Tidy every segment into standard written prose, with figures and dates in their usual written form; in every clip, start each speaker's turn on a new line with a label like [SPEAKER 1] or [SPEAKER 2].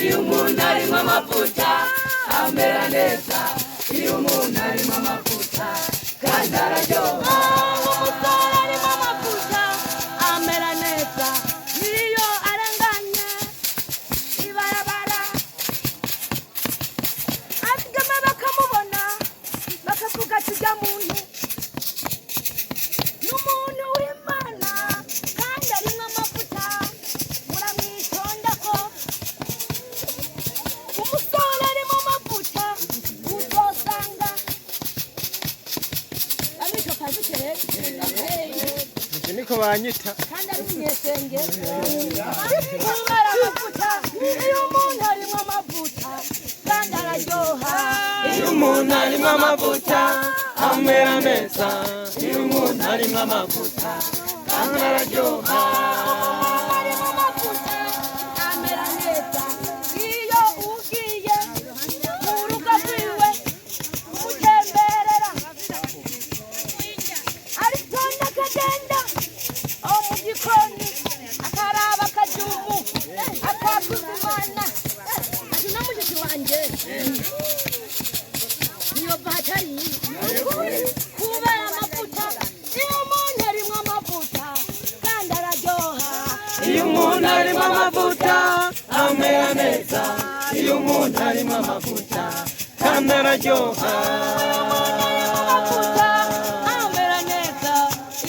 [SPEAKER 1] iyo umuntu arimo amavuta amera neza, iyo umuntu arimo amavuta kandi araryoha.
[SPEAKER 2] Umusore arimo amavuta amera neza, iyo arenganye ibarabara abigeme bakamubona bakavuga ati ujya muntu n'umuntu w'Imana kandi arimo amavuta muramwitondako. Umusore arimo amavuta uzosanga amiko pasiteri
[SPEAKER 3] niko banyita
[SPEAKER 2] kandi ari umunyesenge kubara amavuta. Iyo umuntu arimo amavuta kandi araryoha,
[SPEAKER 3] iyo umuntu arimo amavuta amera neza, iyo umuntu arimo amavuta kandi araryoha.
[SPEAKER 2] arimo amavuta amera neza, iyo ugiye mu rugo rwiwe umutemberera aritonda akagenda aho mu gikoni akaraba akajumu akakuza Imana ati na mushiki wanjye niyo batari kubera amavuta. Iyo umuntu arimo amavuta kandi araryoha,
[SPEAKER 3] iyo umuntu arimo amavuta amera neza, iyo umuntu arimo amavuta kandi araryoha.
[SPEAKER 2] amavuta amera neza,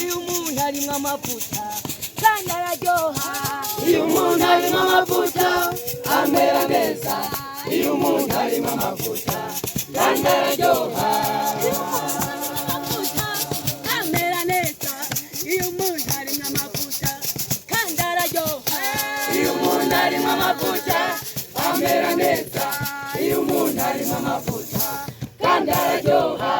[SPEAKER 2] iyo umuntu arimo amavuta kandi araryoha.
[SPEAKER 1] Iyo umuntu arimo amavuta amera neza, iyo umuntu arimo amavuta kandi araryoha.
[SPEAKER 2] Amavuta amera neza, iyo umuntu arimo amavuta kandi araryoha.
[SPEAKER 1] Iyo umuntu arimo amavuta amera neza, iyo umuntu arimo amavuta kandi araryoha.